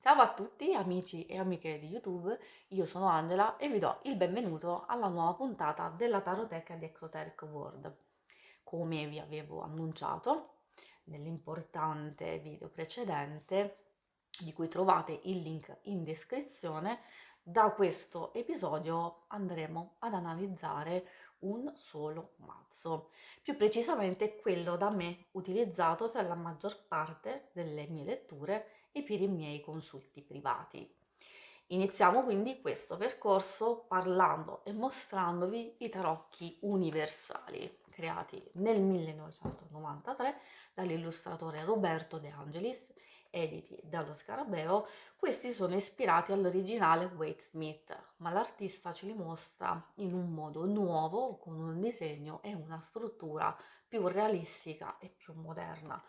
Ciao a tutti amici e amiche di YouTube, io sono Angela e vi do il benvenuto alla nuova puntata della Taroteca di Exoteric World. Come vi avevo annunciato nell'importante video precedente, di cui trovate il link in descrizione, da questo episodio andremo ad analizzare un solo mazzo, più precisamente quello da me utilizzato per la maggior parte delle mie letture e per i miei consulti privati. Iniziamo quindi questo percorso parlando e mostrandovi i tarocchi universali creati nel 1993 dall'illustratore Roberto De Angelis, editi dallo Scarabeo. Questi sono ispirati all'originale Wade Smith, ma l'artista ce li mostra in un modo nuovo, con un disegno e una struttura più realistica e più moderna,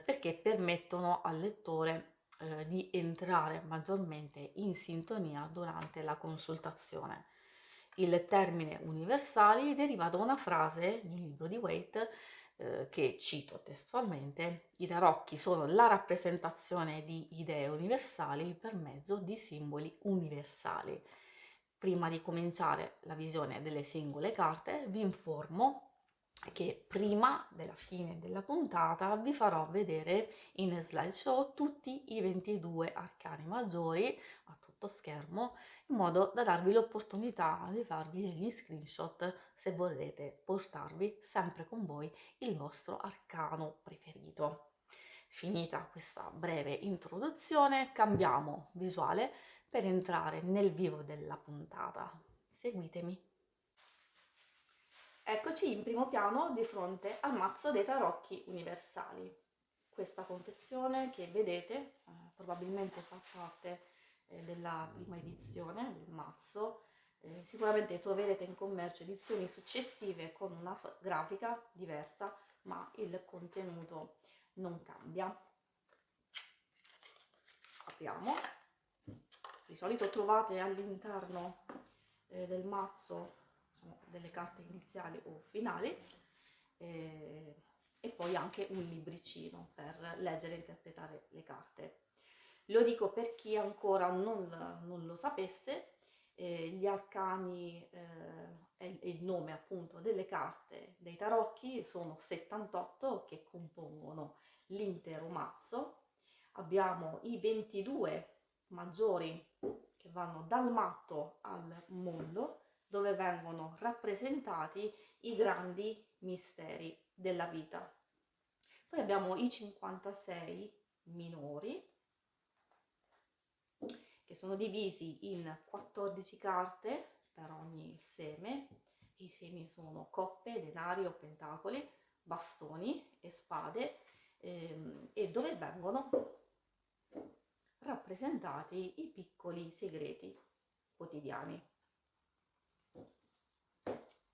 perché permettono al lettore di entrare maggiormente in sintonia durante la consultazione. Il termine universali deriva da una frase nel libro di Waite che cito testualmente: i tarocchi sono la rappresentazione di idee universali per mezzo di simboli universali. Prima di cominciare la visione delle singole carte vi informo che prima della fine della puntata vi farò vedere in slideshow tutti i 22 arcani maggiori a tutto schermo, in modo da darvi l'opportunità di farvi degli screenshot se vorrete portarvi sempre con voi il vostro arcano preferito. Finita questa breve introduzione, cambiamo visuale per entrare nel vivo della puntata. Seguitemi. Eccoci in primo piano di fronte al mazzo dei tarocchi universali. Questa confezione che vedete probabilmente fa parte della prima edizione del mazzo. Sicuramente troverete in commercio edizioni successive con una grafica diversa, ma il contenuto non cambia. Apriamo. Di solito trovate all'interno del mazzo delle carte iniziali o finali e poi anche un libricino per leggere e interpretare le carte. Lo dico per chi ancora non lo sapesse, gli arcani e il nome appunto delle carte dei tarocchi sono 78 che compongono l'intero mazzo. Abbiamo i 22 maggiori che vanno dal matto al mondo, dove vengono rappresentati i grandi misteri della vita. Poi abbiamo i 56 minori, che sono divisi in 14 carte per ogni seme. I semi sono coppe, denari o pentacoli, bastoni e spade, e dove vengono rappresentati i piccoli segreti quotidiani.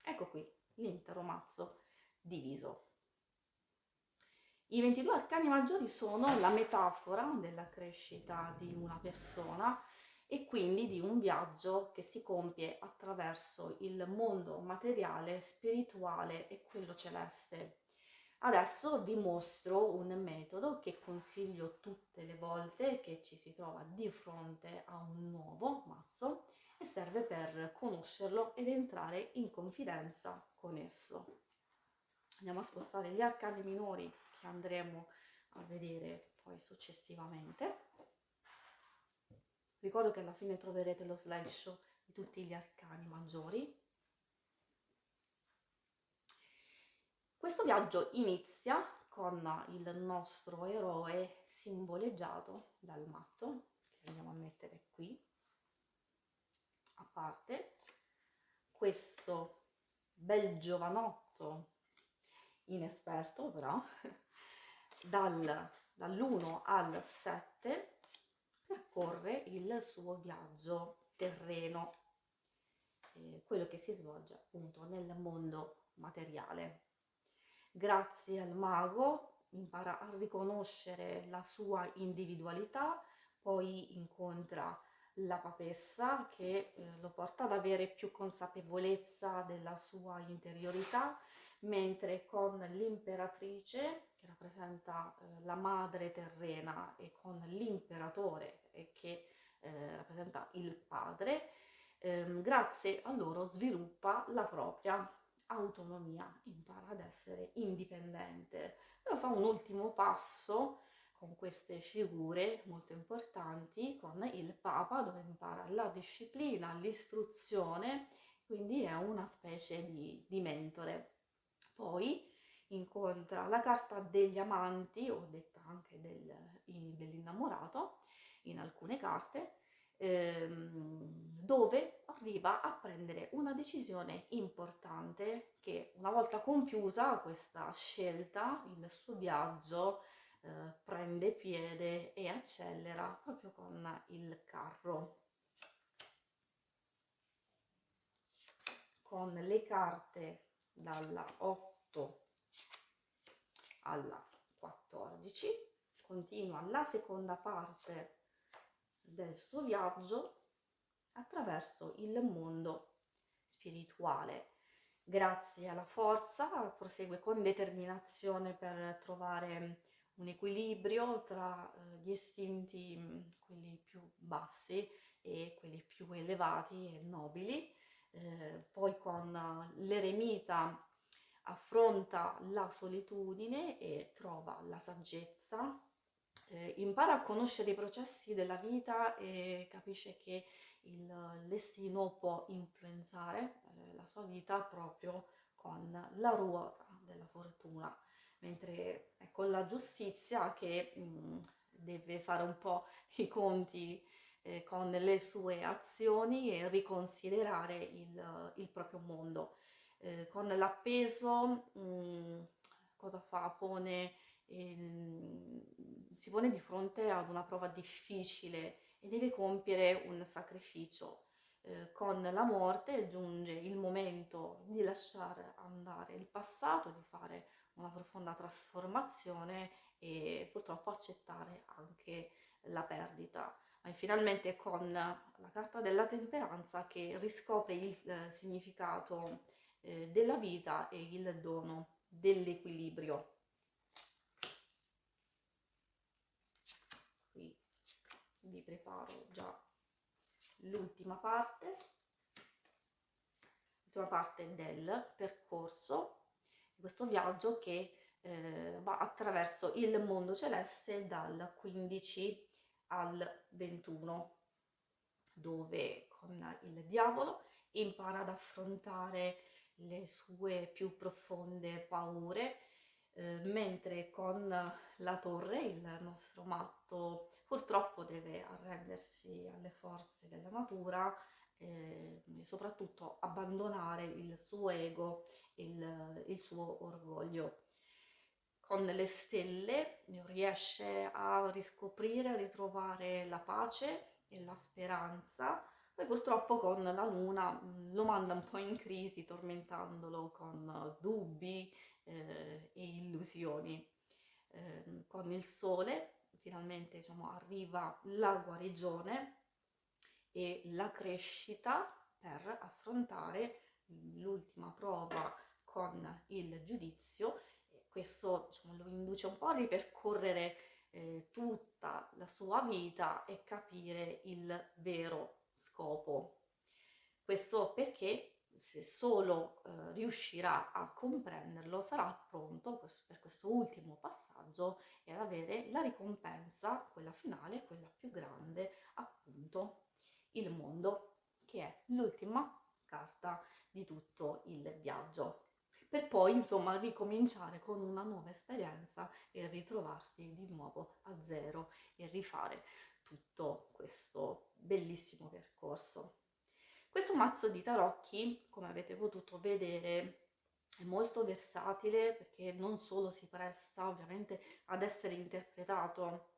Ecco qui l'intero mazzo diviso. I 22 arcani maggiori sono la metafora della crescita di una persona e quindi di un viaggio che si compie attraverso il mondo materiale, spirituale e quello celeste. Adesso vi mostro un metodo che consiglio tutte le volte che ci si trova di fronte a un nuovo mazzo e serve per conoscerlo ed entrare in confidenza con esso. Andiamo a spostare gli arcani minori che andremo a vedere poi successivamente. Ricordo che alla fine troverete lo slideshow di tutti gli arcani maggiori. Questo viaggio inizia con il nostro eroe simboleggiato dal matto, che andiamo a mettere qui a parte. Questo bel giovanotto inesperto però dall'1 al 7 percorre il suo viaggio terreno, quello che si svolge appunto nel mondo materiale. Grazie al mago impara a riconoscere la sua individualità, poi incontra la papessa che lo porta ad avere più consapevolezza della sua interiorità, mentre con l'imperatrice che rappresenta la madre terrena, e con l'imperatore, che rappresenta il padre, grazie a loro sviluppa la propria autonomia, impara ad essere indipendente. Però fa un ultimo passo con queste figure molto importanti, con il Papa, dove impara la disciplina, l'istruzione, quindi è una specie di mentore. Poi incontra la carta degli amanti, o detta anche dell'innamorato, in alcune carte, dove arriva a prendere una decisione importante che, una volta compiuta questa scelta, il suo viaggio prende piede e accelera proprio con il carro. Con le carte dalla 8 alla 14 continua la seconda parte del suo viaggio attraverso il mondo spirituale. Grazie alla forza prosegue con determinazione per trovare un equilibrio tra gli istinti, quelli più bassi, e quelli più elevati e nobili. Poi con l'eremita affronta la solitudine e trova la saggezza, impara a conoscere i processi della vita e capisce che il destino può influenzare la sua vita proprio con la ruota della fortuna, mentre è con la giustizia che deve fare un po' i conti con le sue azioni e riconsiderare il proprio mondo. Con l'appeso cosa fa? Si pone di fronte ad una prova difficile e deve compiere un sacrificio. Con la morte giunge il momento di lasciare andare il passato, di fare una profonda trasformazione e purtroppo accettare anche la perdita. E finalmente con la carta della temperanza che riscopre il significato della vita e il dono dell'equilibrio. Qui vi preparo già l'ultima parte del percorso di questo viaggio che va attraverso il mondo celeste dal 15 al 21, dove con il diavolo impara ad affrontare le sue più profonde paure, mentre con la torre il nostro matto purtroppo deve arrendersi alle forze della natura e soprattutto abbandonare il suo ego, il suo orgoglio. Con le stelle riesce a riscoprire, a ritrovare la pace e la speranza. Poi purtroppo con la luna lo manda un po' in crisi, tormentandolo con dubbi e illusioni. Con il sole finalmente, diciamo, arriva la guarigione e la crescita per affrontare l'ultima prova con il giudizio. Questo, diciamo, lo induce un po' a ripercorrere tutta la sua vita e capire il vero scopo. Questo perché, se solo riuscirà a comprenderlo, sarà pronto per questo ultimo passaggio e ad avere la ricompensa, quella finale, quella più grande, appunto il mondo, che è l'ultima carta di tutto il viaggio, per poi insomma ricominciare con una nuova esperienza e ritrovarsi di nuovo a zero e rifare tutto questo bellissimo percorso. Questo mazzo di tarocchi, come avete potuto vedere, è molto versatile perché non solo si presta ovviamente ad essere interpretato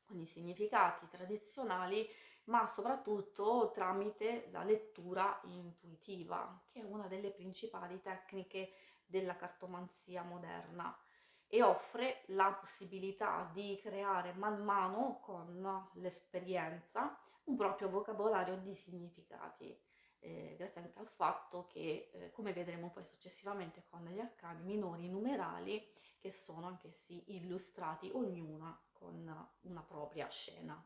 con i significati tradizionali, ma soprattutto tramite la lettura intuitiva, che è una delle principali tecniche della cartomanzia moderna, e offre la possibilità di creare man mano con l'esperienza un proprio vocabolario di significati. grazie anche al fatto che, come vedremo poi successivamente con gli arcani minori numerali, che sono anch'essi illustrati ognuna con una propria scena.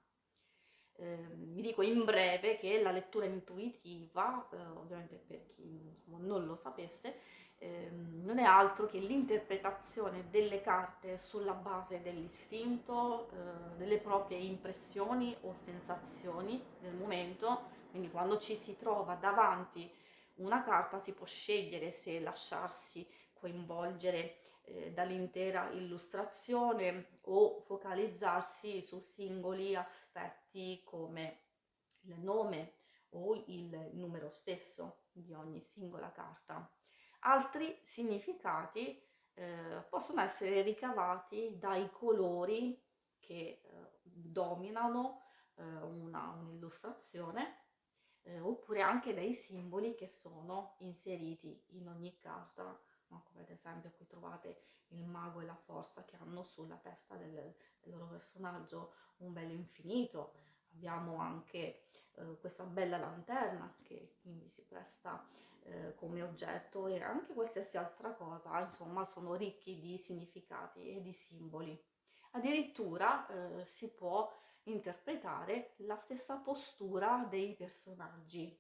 Vi dico in breve che la lettura intuitiva, ovviamente per chi insomma, non lo sapesse, non è altro che l'interpretazione delle carte sulla base dell'istinto, delle proprie impressioni o sensazioni del momento. Quindi quando ci si trova davanti una carta si può scegliere se lasciarsi coinvolgere dall'intera illustrazione o focalizzarsi su singoli aspetti come il nome o il numero stesso di ogni singola carta. Altri significati possono essere ricavati dai colori che dominano un'illustrazione, oppure anche dai simboli che sono inseriti in ogni carta, no? Come ad esempio qui trovate il mago e la forza che hanno sulla testa del loro personaggio un bello infinito. Abbiamo anche questa bella lanterna che quindi si presta come oggetto, e anche qualsiasi altra cosa, insomma, sono ricchi di significati e di simboli. Addirittura si può interpretare la stessa postura dei personaggi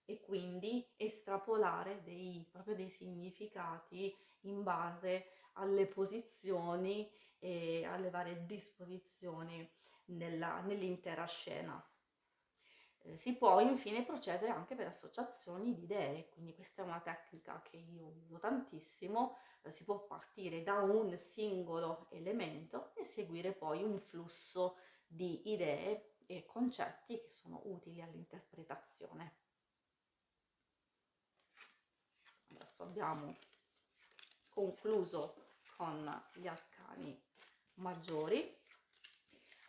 e quindi estrapolare proprio dei significati in base alle posizioni e alle varie disposizioni nell'intera scena. Si può infine procedere anche per associazioni di idee, quindi questa è una tecnica che io uso tantissimo. Si può partire da un singolo elemento e seguire poi un flusso di idee e concetti che sono utili all'interpretazione. Adesso abbiamo concluso con gli arcani maggiori.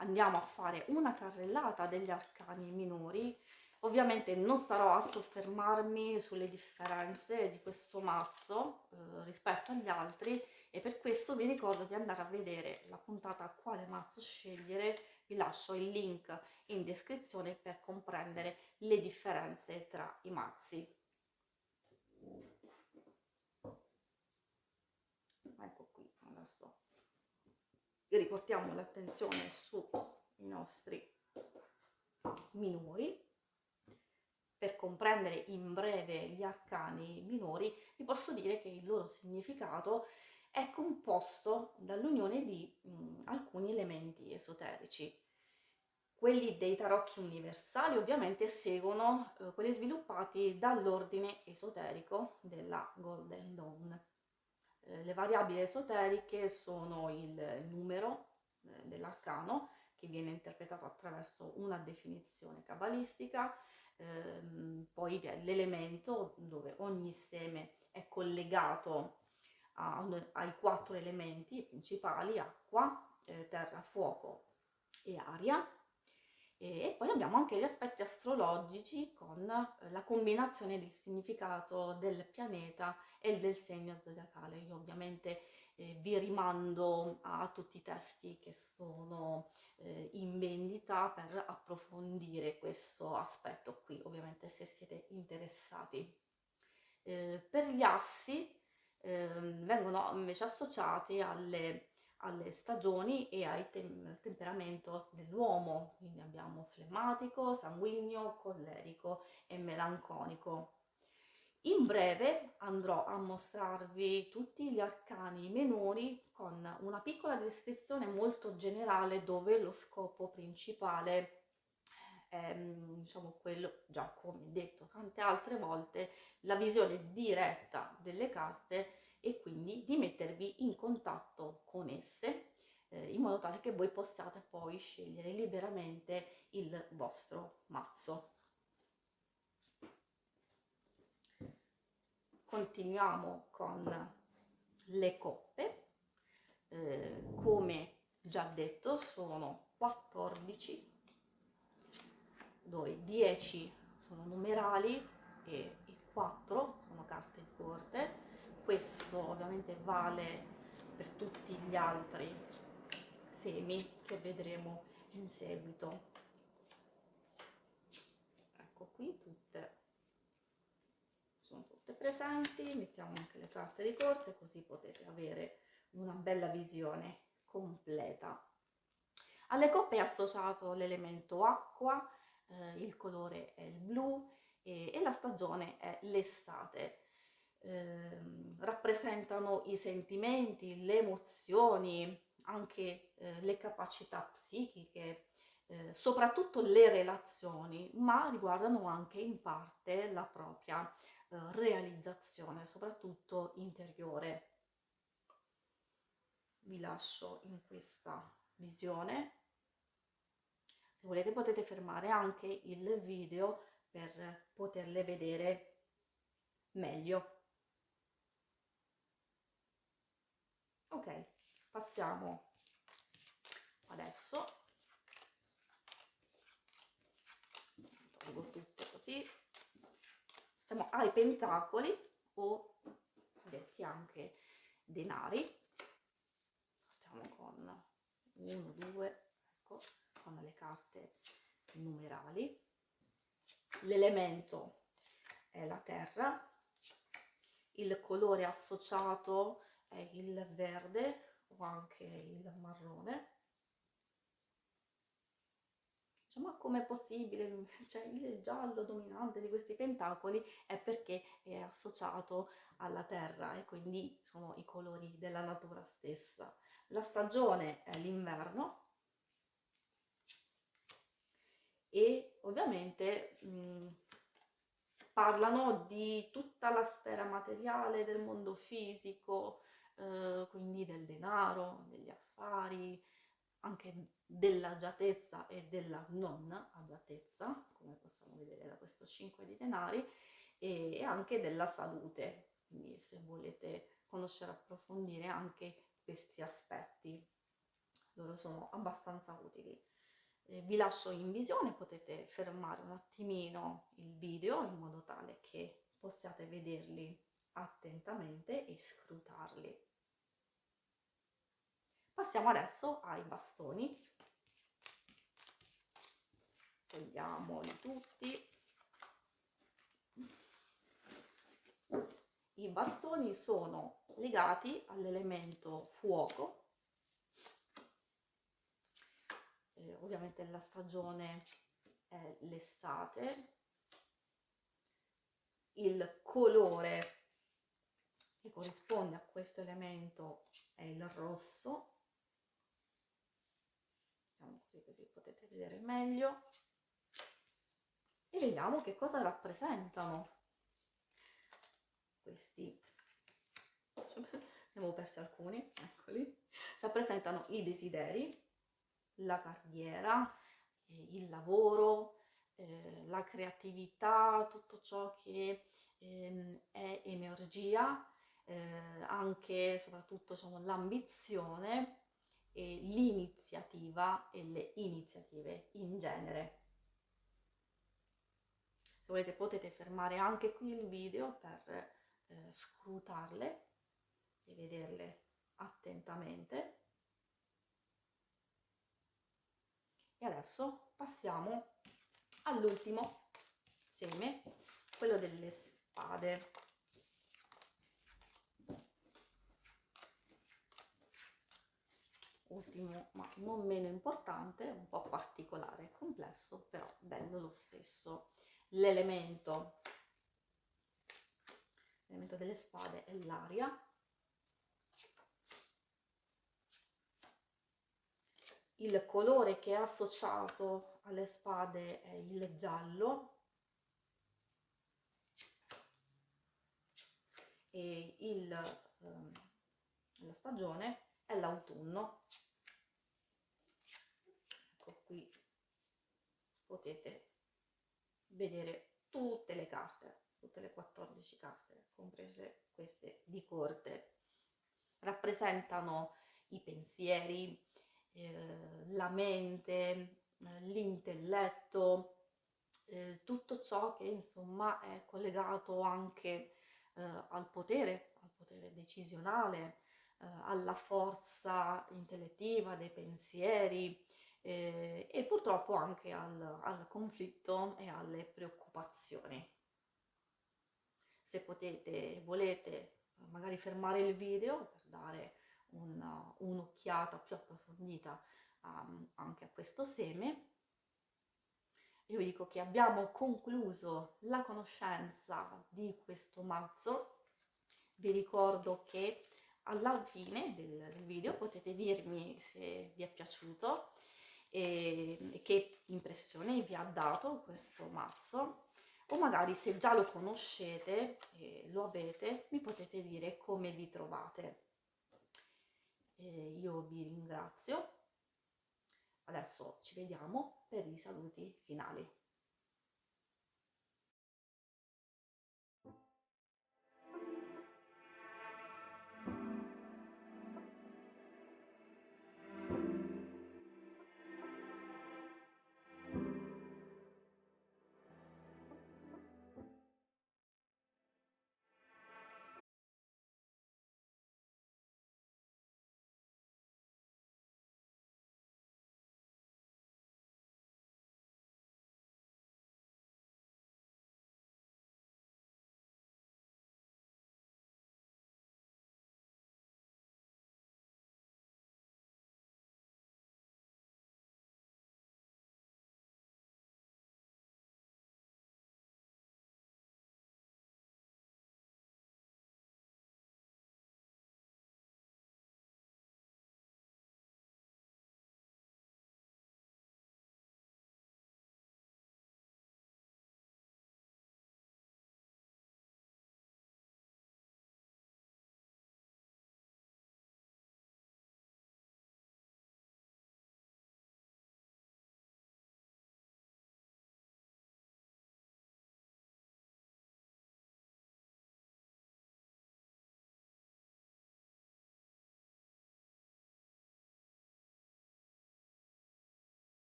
Andiamo a fare una carrellata degli arcani minori. Ovviamente non starò a soffermarmi sulle differenze di questo mazzo rispetto agli altri, e per questo vi ricordo di andare a vedere la puntata quale mazzo scegliere. Vi lascio il link in descrizione per comprendere le differenze tra i mazzi. Ecco qui, adesso riportiamo l'attenzione sui nostri minori. Per comprendere in breve gli arcani minori, vi posso dire che il loro significato è composto dall'unione di alcuni elementi esoterici. Quelli dei tarocchi universali ovviamente seguono quelli sviluppati dall'ordine esoterico della Golden Dawn. Le variabili esoteriche sono il numero dell'arcano, che viene interpretato attraverso una definizione cabalistica, poi vi è l'elemento, dove ogni seme è collegato ai 4 elementi principali: acqua, terra, fuoco e aria. E poi abbiamo anche gli aspetti astrologici con la combinazione del significato del pianeta e del segno zodiacale. Io ovviamente vi rimando a tutti i testi che sono in vendita per approfondire questo aspetto qui, ovviamente se siete interessati. Per gli assi vengono invece associati alle stagioni e al temperamento dell'uomo, quindi abbiamo flemmatico, sanguigno, collerico e melanconico. In breve andrò a mostrarvi tutti gli arcani minori con una piccola descrizione molto generale, dove lo scopo principale è, diciamo, quello, già come detto tante altre volte, la visione diretta delle carte, e quindi di mettervi in contatto con esse in modo tale che voi possiate poi scegliere liberamente il vostro mazzo. Continuiamo con le coppe. Come già detto sono 14, dove 10 sono numerali e 4 sono carte di corte. Questo ovviamente vale per tutti gli altri semi che vedremo in seguito. Ecco qui sono tutte presenti. Mettiamo anche le carte di corte così potete avere una bella visione completa. Alle coppe è associato l'elemento acqua, il colore è il blu e la stagione è l'estate. Rappresentano i sentimenti, le emozioni, anche le capacità psichiche, soprattutto le relazioni, ma riguardano anche in parte la propria realizzazione, soprattutto interiore. Vi lascio in questa visione. Se volete potete fermare anche il video per poterle vedere meglio. Ok, passiamo adesso, tolgo tutte così, passiamo ai pentacoli o detti anche denari. Partiamo con 1, 2, ecco, con le carte numerali. L'elemento è la terra, il colore associato è il verde o anche il marrone. Ma com'è possibile? Cioè, il giallo dominante di questi pentacoli è perché è associato alla terra e quindi sono i colori della natura stessa. La stagione è l'inverno e ovviamente parlano di tutta la sfera materiale del mondo fisico, quindi del denaro, degli affari, anche dell'agiatezza e della non agiatezza, come possiamo vedere da questo 5 di denari, e anche della salute. Quindi se volete conoscere, approfondire anche questi aspetti, loro sono abbastanza utili. Vi lascio in visione, potete fermare un attimino il video in modo tale che possiate vederli attentamente e scrutarli. Passiamo adesso ai bastoni. Togliamoli tutti. I bastoni sono legati all'elemento fuoco. Ovviamente la stagione è l'estate. Il colore che corrisponde a questo elemento è il rosso. Facciamo così potete vedere meglio. E vediamo che cosa rappresentano questi. Ne avevo persi alcuni, eccoli. Rappresentano i desideri, la carriera, il lavoro, la creatività, tutto ciò che è energia, anche soprattutto diciamo, l'ambizione e l'iniziativa e le iniziative in genere. Se volete potete fermare anche qui il video per scrutarle e vederle attentamente. E adesso passiamo all'ultimo seme, quello delle spade. Ultimo ma non meno importante, un po' particolare, complesso, però bello lo stesso. L'elemento delle spade è l'aria. Il colore che è associato alle spade è il giallo e la stagione è l'autunno. Ecco qui potete vedere tutte le carte, tutte le 14 carte, comprese queste di corte. Rappresentano i pensieri, la mente, l'intelletto, tutto ciò che insomma è collegato anche al potere decisionale, alla forza intellettiva dei pensieri, e purtroppo anche al conflitto e alle preoccupazioni. Se potete, volete magari fermare il video per dare un'occhiata più approfondita anche a questo seme. Io vi dico che abbiamo concluso la conoscenza di questo mazzo. Vi ricordo che alla fine del video potete dirmi se vi è piaciuto e che impressione vi ha dato questo mazzo, o magari se già lo conoscete e lo avete, mi potete dire come vi trovate. Io vi ringrazio. Adesso ci vediamo per i saluti finali.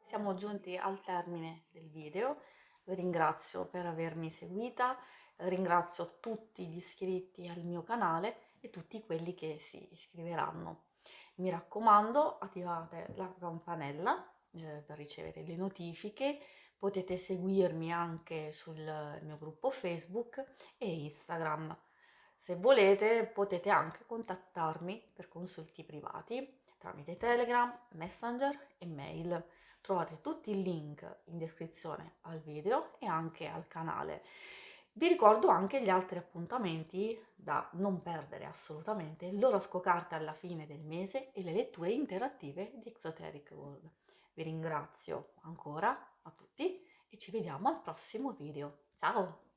Siamo giunti al termine del video, vi ringrazio per avermi seguita, ringrazio tutti gli iscritti al mio canale e tutti quelli che si iscriveranno. Mi raccomando, attivate la campanella per ricevere le notifiche, potete seguirmi anche sul mio gruppo Facebook e Instagram. Se volete potete anche contattarmi per consulti privati tramite Telegram, Messenger e mail. Trovate tutti i link in descrizione al video e anche al canale. Vi ricordo anche gli altri appuntamenti da non perdere assolutamente, l'oroscopo carta alla fine del mese e le letture interattive di Exoteric World. Vi ringrazio ancora a tutti e ci vediamo al prossimo video. Ciao!